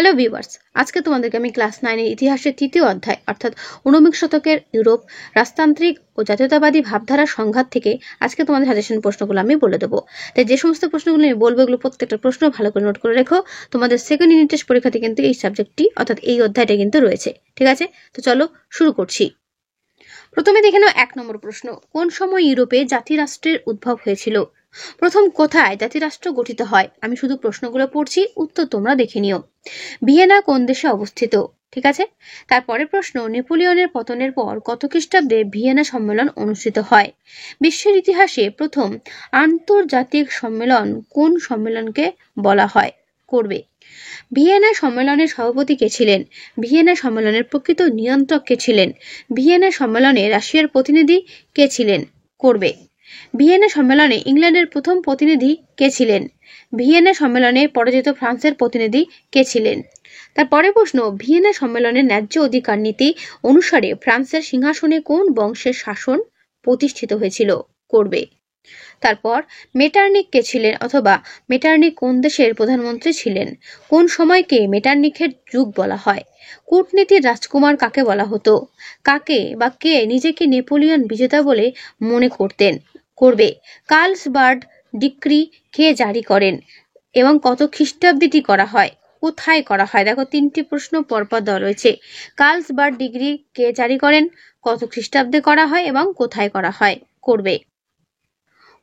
Hello viewers, আজকে তোমাদেরকে আমি ক্লাস 9 এর ইতিহাসের তৃতীয় অধ্যায় অর্থাৎ ঊনবিংশ শতকের ইউরোপ রাজতান্ত্রিক ও জাতীয়তাবাদী ভাবধারার সংঘাত থেকে আজকে তোমাদের সাজেশন প্রশ্নগুলো আমি বলে দেবো। তাই যে সমস্ত প্রশ্নগুলো আমি বলবো এগুলো প্রত্যেকটা প্রশ্ন ভালো করে নোট করে রেখো। তোমাদের সেকেন্ড ইউনিট টেস্ট পরীক্ষাতে কিন্তু এই সাবজেক্টটি অর্থাৎ এই অধ্যায়টা কিন্তু রয়েছে। ঠিক আছে, তো চলো শুরু করছি। প্রথমে দেখে নাও 1 নম্বর প্রশ্ন, কোন সময় ইউরোপে জাতিরাষ্ট্রের উদ্ভব হয়েছিল? প্রথম কোথায় জাতিরাষ্ট্র গঠিত হয়? আমি শুধু প্রশ্নগুলো পড়ছি, উত্তর তোমরা দেখে নিও। ভিয়েনা কোন দেশে অবস্থিত? ঠিক আছে। তারপরের প্রশ্ন, নেপোলিয়নের পতনের পর কত খ্রিস্টাব্দে ভিয়েনা সম্মেলন অনুষ্ঠিত হয়? বিশ্বের ইতিহাসে প্রথম আন্তর্জাতিক সম্মেলন কোন সম্মেলনকে বলা হয়? করবে। ভিয়েনা সম্মেলনের সভাপতি কে ছিলেন? ভিয়েনা সম্মেলনের প্রকৃত নিয়ন্ত্রক কে ছিলেন? ভিয়েনা সম্মেলনে রাশিয়ার প্রতিনিধি কে ছিলেন? করবে। ভিয়েনা সম্মেলনে ইংল্যান্ডের প্রথম প্রতিনিধি কে ছিলেন? ভিয়েনা সম্মেলনে পরাজিত ফ্রান্সের প্রতিনিধি কে ছিলেন? তারপরে প্রশ্ন, ভিয়েনা সম্মেলনের ন্যায্য অধিকার নীতি অনুসারে ফ্রান্সের সিংহাসনে কোন বংশের শাসন প্রতিষ্ঠিত হয়েছিল? করবে। তারপর মেটার্নিক কে ছিলেন অথবা মেটার্নিক কোন দেশের প্রধানমন্ত্রী ছিলেন? কোন সময়কে মেটার্নিকের যুগ বলা হয়? কূটনীতির রাজকুমার কাকে বলা হতো? কাকে বা কে নিজেকে নেপোলিয়ন বিজেতা বলে মনে করতেন? করবে। কার্লসবার্গ ডিক্রি কে জারি করেন এবং কত খ্রিস্টাব্দে করা হয়? কোথায় করা হয়? দেখো 3টি প্রশ্ন পরপর দেওয়া রয়েছে। কার্লসবার্গ ডিক্রি কে জারি করেন, কত খ্রিস্টাব্দে করা হয় এবং কোথায় করা হয়? করবে।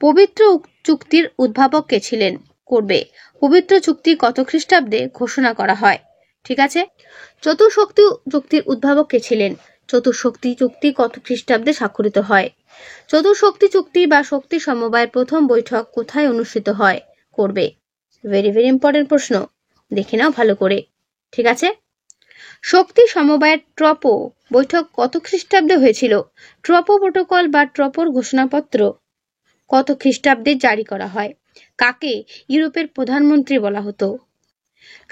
পবিত্র চুক্তির উদ্ভাবক কে ছিলেন? করবে। পবিত্র চুক্তি কত খ্রিস্টাব্দে ঘোষণা করা হয়? ঠিক আছে। চতুর্শক্তি চুক্তির উদ্ভাবক কে ছিলেন? চতুর্শক্তি চুক্তি কত খ্রিস্টাব্দে স্বাক্ষরিত হয়? চতুর্শক্তি চুক্তি বা শক্তি সমবায়ের প্রথম বৈঠক কোথায় অনুষ্ঠিত হয়? করবে। ভেরি ভেরি ইম্পর্টেন্ট প্রশ্ন, দেখে নাও ভালো করে। ঠিক আছে। শক্তি সমবায়ের ট্রপো বৈঠক কত খ্রিস্টাব্দে হয়েছিল? ট্রপো প্রোটোকল বা ট্রপোর ঘোষণাপত্র কত খ্রিস্টাব্দে জারি করা হয়? কাকে ইউরোপের প্রধানমন্ত্রী বলা হতো?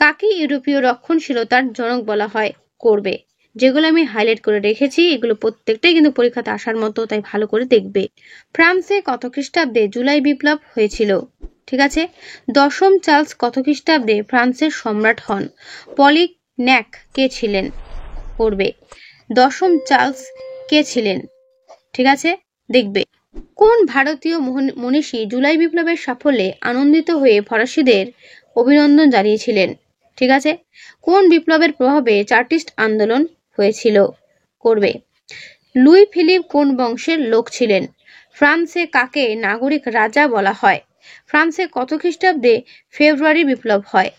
কাকে ইউরোপীয় রক্ষণশীলতার জনক বলা হয়? করবে। যেগুলো আমি হাইলাইট করে রেখেছি এগুলো প্রত্যেকটাই কিন্তু পরীক্ষাতে আসার মতো, তাই ভালো করে দেখবে। ফ্রান্সে কত খ্রিস্টাব্দে জুলাই বিপ্লব হয়েছিল? ঠিক আছে। দশম চার্লস কত খ্রিস্টাব্দে ফ্রান্সের সম্রাট হন? পলিন্যাক কে ছিলেন? করবে। দশম চার্লস কে ছিলেন? ঠিক আছে, দেখবে। কোন ভারতীয় মনীষী জুলাই বিপ্লবের সাফল্যে আনন্দিত হয়ে ফরাসিদের অভিনন্দন জানিয়েছিলেন? ঠিক আছে। কোন বিপ্লবের প্রভাবে চার্টিস্ট আন্দোলন হয়েছিল? করবে। লুই ফিলিপ কোন বংশের লোক ছিলেন? ফ্রান্সে কাকে নাগরিক রাজা বলা হয়? ফ্রান্সে কত খ্রিস্টাব্দে ফেব্রুয়ারি বিপ্লব হয়?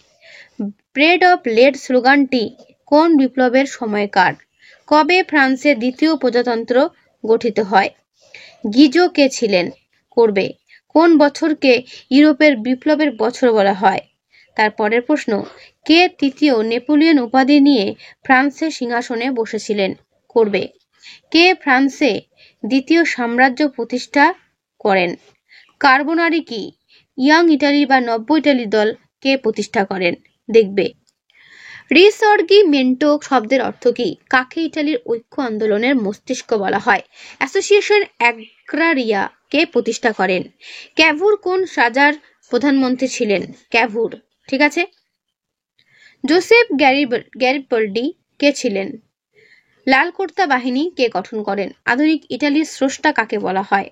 ব্রেড অফ লেড স্লোগানটি কোন বিপ্লবের সময়কার? কবে ফ্রান্সে দ্বিতীয় প্রজাতন্ত্র গঠিত হয়? গিজো কে ছিলেন? করবে। কোন বছরকে ইউরোপের বিপ্লবের বছর বলা হয়? তারপরের প্রশ্ন, কে তৃতীয় নেপোলিয়ন উপাধি নিয়ে ফ্রান্সের সিংহাসনে বসেছিলেন? করবে। কে ফ্রান্সে দ্বিতীয় সাম্রাজ্য প্রতিষ্ঠা করেন? কার্বোনারি কি ইয়াং ইটালি বা নব্য ইটালি দল কে প্রতিষ্ঠা করেন? দেখবে। রিসর্গিমেন্টো শব্দের অর্থ কি? কাকে ইটালির ঐক্য আন্দোলনের মস্তিষ্ক বলা হয়? অ্যাসোসিয়েশন অ্যাগ্রারিয়া কে প্রতিষ্ঠা করেন? ক্যাভুর কোন রাজার প্রধানমন্ত্রী ছিলেন? ক্যাভুর। ঠিক আছে। জোসেফ গ্যারিবাল্ডি কে ছিলেন? লাল কুর্তা বাহিনী কে গঠন করেন? আধুনিক ইটালির স্রষ্টা কাকে বলা হয়?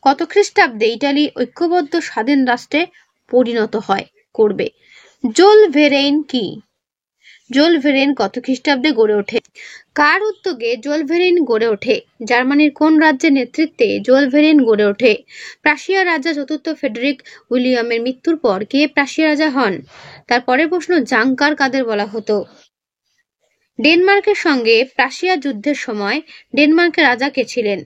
কত খ্রিস্টাব্দে ইটালি ঐক্যবদ্ধ স্বাধীন রাষ্ট্রে পরিণত হয়? করবে। জোল ভেরেইন কি? জোলভেরেন কত খ্রিস্টাব্দে গড়ে ওঠে? কার উদ্যোগে জোলভেরেন গড়ে ওঠে? জার্মানির কোন রাজ্যের নেতৃত্বে জোলভেরেন গড়ে ওঠে? প্রাশিয়া রাজা চতুর্থ ফ্রেডরিক উইলিয়ামের মৃত্যুর পর কে প্রাশিয়া রাজা হন? তারপরে প্রশ্ন, জাঙ্কার কাদের বলা হতো? ডেনমার্কের সঙ্গে প্রাশিয়া যুদ্ধের সময় ডেনমার্কের রাজা কে ছিলেন?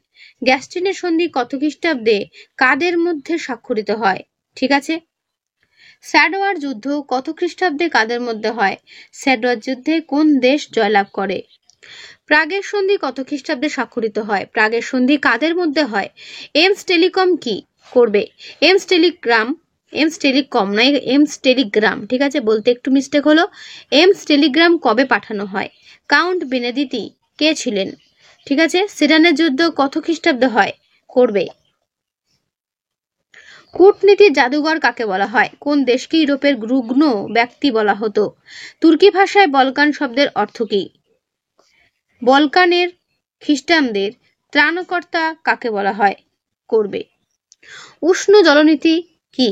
গ্যাস্টিনের সন্ধি কত খ্রিস্টাব্দে কাদের মধ্যে স্বাক্ষরিত হয়? ঠিক আছে। স্যাডওয়ার যুদ্ধ কত খ্রিস্টাব্দে কাদের মধ্যে হয়? স্যাডওয়ার যুদ্ধে কোন দেশ জয়লাভ করে? প্রাগের সন্ধি কত খ্রিস্টাব্দে স্বাক্ষরিত হয়? প্রাগের সন্ধি কাদের মধ্যে হয়? এমস টেলিকম কি? করবে। এমস টেলিকম নয়, এমস টেলিগ্রাম। ঠিক আছে, বলতে একটু মিস্টেক হলো। এমস টেলিগ্রাম কবে পাঠানো হয়? কাউন্ট বেনেদিতি কে ছিলেন? ঠিক আছে। সিডানের যুদ্ধ কত খ্রিস্টাব্দে হয়? করবে। কূটনীতির জাদুঘর কাকে বলা হয়? কোন দেশকে ইউরোপের রুগ্ন ব্যক্তি বলা হতো? তুর্কি ভাষায় বলকান শব্দের অর্থ কি? বলকানের খ্রিস্টানদের ত্রাণকর্তা কাকে বলা হয়? করবে। উষ্ণ জলনীতি কি?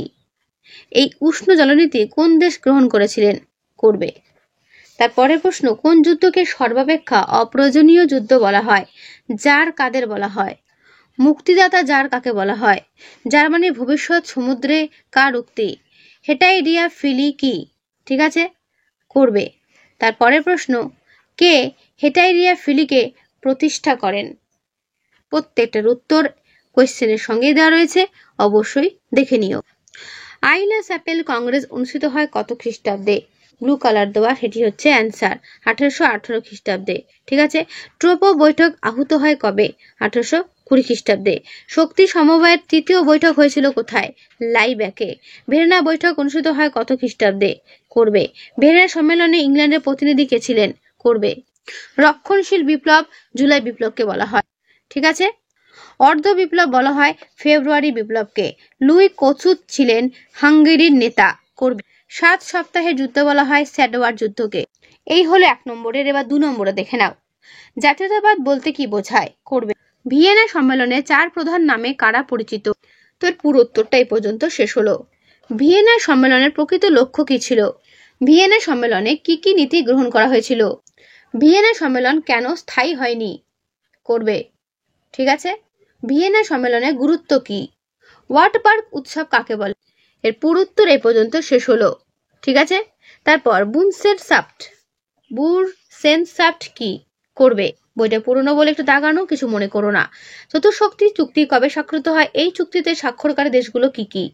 এই উষ্ণ জলনীতি কোন দেশ গ্রহণ করেছিলেন? করবে। তারপরের প্রশ্ন, কোন যুদ্ধকে সর্বাপেক্ষা অপ্রয়োজনীয় যুদ্ধ বলা হয়? জার কাদের বলা হয়? মুক্তিদাতা জার কাকে বলা হয়? জার্মানির ভবিষ্যৎ সমুদ্রে কার উক্তি? হেটাইরিয়া ফিলি কি? ঠিক আছে, করবে। তারপরের প্রশ্ন, কে হেটাইরিয়া ফিলিকে প্রতিষ্ঠা করেন? প্রত্যেকটার উত্তর কোয়েশ্চেনের সঙ্গে দেওয়া রয়েছে, অবশ্যই দেখে নিও। আইলা চ্যাপেল কংগ্রেস অনুষ্ঠিত হয় কত খ্রিস্টাব্দে? ব্লু কালার দেওয়া, সেটি হচ্ছে অ্যান্সার 1818 খ্রিস্টাব্দে। ঠিক আছে। ট্রোপো বৈঠক আহুত হয় কবে? 1820 খ্রিস্টাব্দে। শক্তি সমবায়ের তৃতীয় বৈঠক হয়েছিল কোথায়? লাইব্যাকে। ভের্না বৈঠক অনুষ্ঠিত হয় কত খ্রিস্টাব্দে? করবে। ভের্না সম্মেলনে ইংল্যান্ডের প্রতিনিধি কে ছিলেন? করবে। রক্ষণশীল বিপ্লব জুলাই বিপ্লবকে বলা হয়। ঠিক আছে। অর্ধ বিপ্লব বলা হয় ফেব্রুয়ারি বিপ্লবকে। লুই কোচুত ছিলেন হাঙ্গেরির নেতা। করবে। 7 সপ্তাহের যুদ্ধ বলা হয় স্যাডওয়ার যুদ্ধকে। এই হলো 1 নম্বরের। এবার 2 নম্বরে দেখে নাও। জাতীয়তাবাদ বলতে কি বোঝায়? করবে। ভিয়েনা সম্মেলনে 4 প্রধান নামে কারা পরিচিত? তো এর পুরো উত্তরটা এই পর্যন্ত শেষ হলো। ভিয়েনা সম্মেলনের প্রকৃত লক্ষ্য কি ছিল? ভিয়েনা সম্মেলনে কি কি নীতি গ্রহণ করা হয়েছিল? ভিয়েনা সম্মেলন কেন স্থায়ী হয়নি? করবে। ঠিক আছে। ভিয়েনা সম্মেলনের গুরুত্ব কি? ওয়াটবার্গ উৎসব কাকে বলে? এর পুরো উত্তর এই পর্যন্ত শেষ হলো। ঠিক আছে। তারপর বুরসেনসাফট কি? করবে। বইটা পুরনো বলে একটু দাগানো, কিছু মনে করো না। চতুর্শক্তি চুক্তি কবে স্বাক্ষরিত হয়? এই চুক্তিতে স্বাক্ষরকারী দেশগুলো কি কি?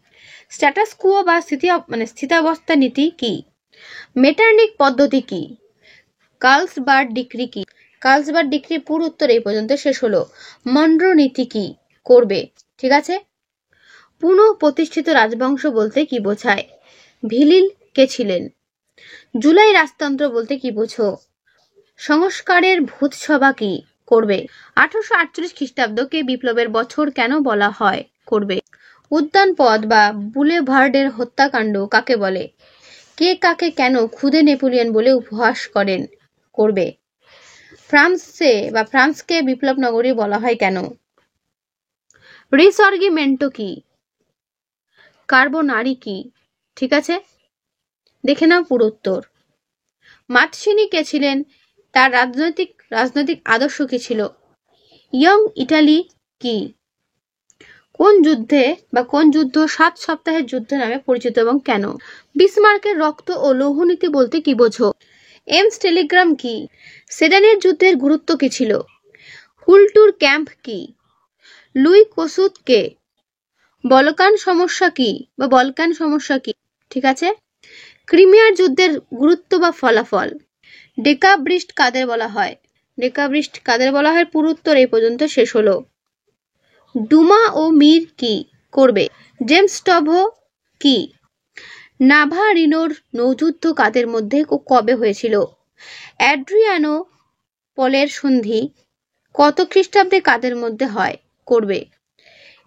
স্ট্যাটাস কুয়ো বা স্থিতাবস্থা নীতি কি? মেটার্নিক পদ্ধতি কি? কার্লসবার্গ ডিক্রি কি? কার্লসবার্গ ডিক্রি পুরো উত্তর এই পর্যন্ত শেষ হলো। মনরো নীতি কি? করবে। ঠিক আছে। পুনঃ প্রতিষ্ঠিত রাজবংশ বলতে কি বোঝায়? ভিলিল কে ছিলেন? জুলাই রাজতন্ত্র বলতে কি বোঝো? সংস্কারের ভূতসভা কি? করবে। 1848 খ্রিস্টাব্দকে বিপ্লবের বছর কেন বলা হয়? করবে। উদ্যান পথ বা বুলেভার্ডের হত্যাকাণ্ড কাকে বলে? কে কাকে কেন খুদে নেপোলিয়ন বলে উপহাস করেন? করবে। ফ্রান্সকে বিপ্লব নগরী বলা হয় কেন? রিসর্গিমেন্টো কি? কার্বোনারি কি? ঠিক আছে, দেখে নাও পুরো উত্তর। মাতসিনি কে ছিলেন? তার রাজনৈতিক আদর্শ কি ছিল? ইয়ং ইটালি কি? কোন যুদ্ধ 7 সপ্তাহের যুদ্ধ নামে পরিচিত এবং কেন? বিসমার্কের রক্ত ও লৌহ নীতি বলতে কি বোঝো? এমস টেলিগ্রাম কি? সেডানের যুদ্ধের গুরুত্ব কি ছিল? কুলটুর ক্যাম্প কি? লুই কোসুত কে? বলকান সমস্যা কি? ঠিক আছে। ক্রিমিয়ার যুদ্ধের গুরুত্ব বা ফলাফল? ডেকাব্রিস্ট কাদের বলা হয়? পুরো উত্তর এই পর্যন্ত শেষ হলো। ডুমা ও মির কি? করবে। জেমস স্টভো কি? নাভারিনোর নৌযুদ্ধ কাদের মধ্যে কবে হয়েছিল? অ্যাড্রিয়ানো পলের সন্ধি কত খ্রিস্টাব্দে কাদের মধ্যে হয়? করবে।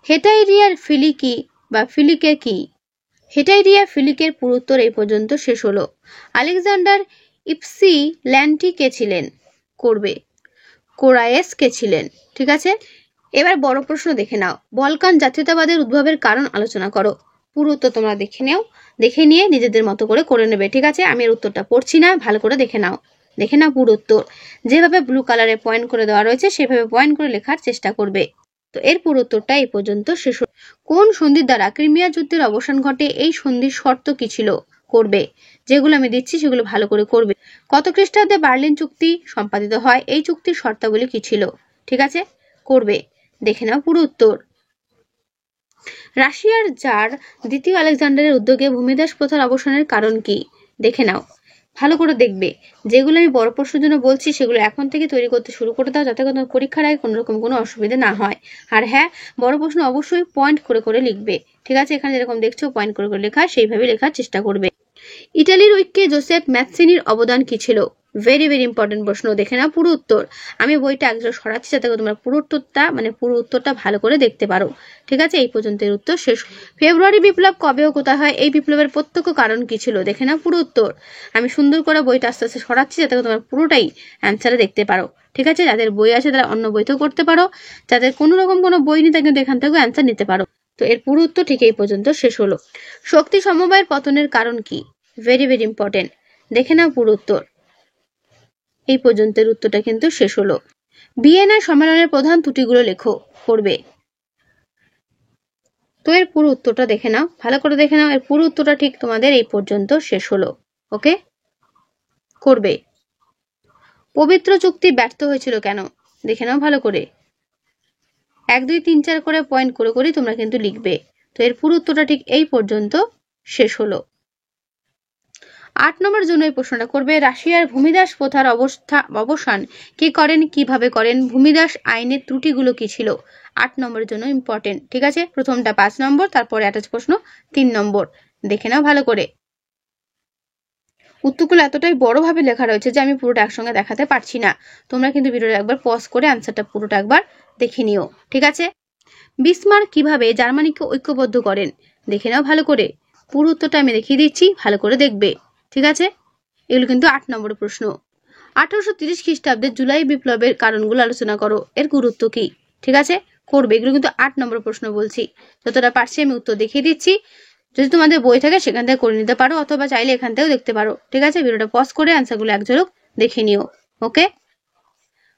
হেটাইরিয়ার ফিলিকি বা ফিলিকের কি? হেটাইরিয়া ফিলিকের পুরো উত্তর এই পর্যন্ত শেষ হলো। আলেকজান্ডার ইপসিল্যান্টি কে ছিলেন? করবে। কোরায়েস কে ছিলেন? ঠিক আছে। এবার বড় প্রশ্ন দেখে নাও। বলকান জাতীয়তাবাদের উদ্ভবের কারণ আলোচনা করো। পুরো উত্তর তোমরা দেখে নিয়ে নিজেদের মতো করে নেবে। ঠিক আছে, আমি এর উত্তরটা পড়ছি না, ভালো করে দেখে নাও পুরো উত্তর। যেভাবে ব্লু কালারে পয়েন্ট করে দেওয়া রয়েছে সেভাবে পয়েন্ট করে লেখার চেষ্টা করবে। তো এর পুরো উত্তরটা এই পর্যন্ত শেষ। কোন সন্ধির দ্বারা ক্রিমিয়া যুদ্ধের অবসান ঘটে? এই সন্ধির শর্ত কি ছিল? করবে। যেগুলো আমি দিচ্ছি সেগুলো ভালো করে করবে। কত খ্রিস্টাব্দে বার্লিন চুক্তি সম্পাদিত হয়? এই চুক্তির শর্তাবলী কি ছিল? ঠিক আছে, করবে। দেখে নাও পুরো উত্তর। রাশিয়ার জার দ্বিতীয় আলেকজান্ডারের উদ্যোগে ভূমিদাস প্রথার অবসানের কারণ কি? দেখে নাও, ভালো করে দেখবে। যেগুলো আমি বড় প্রশ্নের জন্য বলছি সেগুলো এখন থেকে তৈরি করতে শুরু করে দাও, যাতে কোনো পরীক্ষার আগে কোনো অসুবিধা না হয়। আর হ্যাঁ, বড় প্রশ্ন অবশ্যই পয়েন্ট করে লিখবে। ঠিক আছে, এখানে যেরকম দেখছো পয়েন্ট করে লেখা, সেইভাবে লেখার চেষ্টা করবে। ইটালির ঐক্যে জোসেফ ম্যাৎসিনির অবদান কি ছিল? ভেরি ভেরি ইম্পর্টেন্ট প্রশ্ন। দেখে নাও পুরো উত্তর। আমি বইটা একজোড়া সরাচ্ছি যাতে করে তোমরা পুরো উত্তরটা ভালো করে দেখতে পারো। ঠিক আছে, এই পর্যন্ত এর উত্তর শেষ। ফেব্রুয়ারি বিপ্লব কবে ও কোথায় হয়? এই বিপ্লবের প্রত্যক্ষ কারণ কি ছিল? দেখে নাও পুরো উত্তর। আমি সুন্দর করে বইটা আস্তে আস্তে সরাচ্ছি যাতে করে তোমরা পুরোটাই অ্যান্সারে দেখতে পারো। ঠিক আছে, যাদের বই আছে তারা অন্য বইতেও করতে পারো, যাদের কোনো রকম কোনো বই নেই তারা কিন্তু এখান থেকেও অ্যান্সার নিতে পারো। তো এর পুরো উত্তর ঠিক এই পর্যন্ত শেষ হলো। শক্তি সমবায়ের পতনের কারণ কি? Very very important. দেখে নাও পুরো উত্তর। এই পর্যন্তের উত্তরটা কিন্তু শেষ হলো। ভিয়েনা সম্মেলনের প্রধান ত্রুটিগুলো লেখো। করবে। তো এর পুরো উত্তরটা দেখে নাও, ভালো করে দেখে নাও। এর পুরো উত্তরটা ঠিক তোমাদের এই পর্যন্ত শেষ হলো। ওকে, করবে। পবিত্র চুক্তি ব্যর্থ হয়েছিল কেন? দেখে নাও ভালো করে। 1 2 3 4 করে পয়েন্ট করে করে তোমরা কিন্তু লিখবে। তো এর পুরো উত্তরটা ঠিক এই পর্যন্ত শেষ হলো। 8 নম্বর জন্য এই প্রশ্নটা করবে। রাশিয়ার ভূমিদাস প্রথার অবসান কে করেন, কিভাবে করেন? ভূমিদাস আইনের ত্রুটিগুলো কি ছিল? 8 নম্বরের জন্য ইম্পর্টেন্ট। ঠিক আছে, প্রথমটা 5 নম্বর, তারপরে অ্যাটাচ প্রশ্ন 3 নম্বর। দেখে নাও ভালো করে। উত্তরগুলো এতটাই বড়ভাবে লেখা রয়েছে যে আমি পুরোটা একসঙ্গে দেখাতে পারছি না। তোমরা কিন্তু ভিডিওটা একবার পজ করে অ্যান্সারটা পুরোটা একবার দেখে নিও। ঠিক আছে, বিসমার্ক কিভাবে জার্মানিকে ঐক্যবদ্ধ করেন? দেখে নাও ভালো করে। পুরো উত্তরটা আমি দেখিয়ে দিচ্ছি, ভালো করে দেখবে। ঠিক আছে, এগুলো কিন্তু 8 নম্বরের প্রশ্ন। 1830 খ্রিস্টাব্দের জুলাই বিপ্লবের কারণগুলো আলোচনা করো। এর গুরুত্ব কি? ঠিক আছে, করবে। এগুলো কিন্তু 8 নম্বর প্রশ্ন বলছি। যতটা পারছি আমি উত্তর দেখিয়ে দিচ্ছি। যদি তোমাদের বই থাকে সেখান থেকে করে নিতে পারো, অথবা চাইলে এখান থেকেও দেখতে পারো। ঠিক আছে, ভিডিওটা পজ করে অ্যান্সারগুলো এক ঝলক দেখে নিও। ওকে,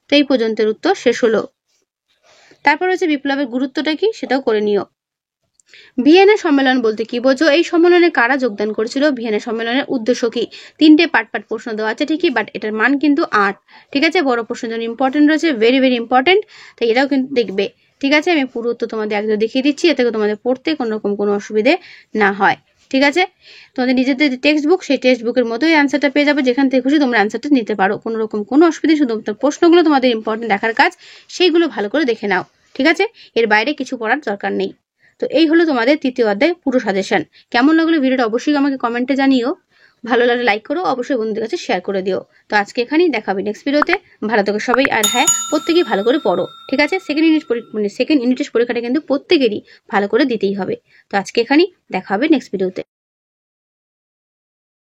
তো এই পর্যন্তের উত্তর শেষ হলো। তারপর হচ্ছে বিপ্লবের গুরুত্বটা কি সেটাও করে নিও। ভিয়েনা সম্মেলন বলতে কি বোঝো? এই সম্মেলনে কারা যোগদান করেছিল? ভিয়েনা সম্মেলনের উদ্দেশ্য কি? 3টে পার্ট প্রশ্ন দেওয়া আছে ঠিকই, বাট এটার মান কিন্তু 8। ঠিক আছে, বড় প্রশ্নের জন্য ইম্পর্টেন্ট রয়েছে, ভেরি ভেরি ইম্পর্টেন্ট। তাই এটাও কিন্তু দেখবে। ঠিক আছে, আমি পুরো উত্তর তোমাদের একদম দেখিয়ে দিচ্ছি, এতে তোমাদের পড়তে কোনো রকম কোনো অসুবিধে না হয়। ঠিক আছে, তোমাদের নিজেদের যে টেক্সট বুক, সেই টেক্সট বুকের মতোই অ্যান্সারটা পেয়ে যাবে। যেখান থেকে খুশি তোমরা অ্যান্সারটা নিতে পারো, কোনো রকম কোনো অসুবিধা। শুধু প্রশ্নগুলো তোমাদের ইম্পর্টেন্ট দেখার কাজ, সেইগুলো ভালো করে দেখে নাও। ঠিক আছে, এর বাইরে কিছু পড়ার দরকার নেই। তো এই হলো তোমাদের 3য় অধ্যায় পুরো সাজেশন। কেমন লাগলো ভিডিওটা অবশ্যই আমাকে কমেন্টে জানিও। ভালো লাগলে লাইক করো, অবশ্যই বন্ধুদের কাছে শেয়ার করে দিও। তো আজকে এখানেই দেখা হবে নেক্সট ভিডিওতে। ভালো থেকো সবাই, আর হ্যাঁ, প্রত্যেকেই ভালো করে পড়ো। ঠিক আছে, সেকেন্ড ইউনিট পরীক্ষাটা কিন্তু প্রত্যেকেরই ভালো করে দিতেই হবে। তো আজকে এখানেই দেখা হবে নেক্সট ভিডিওতে।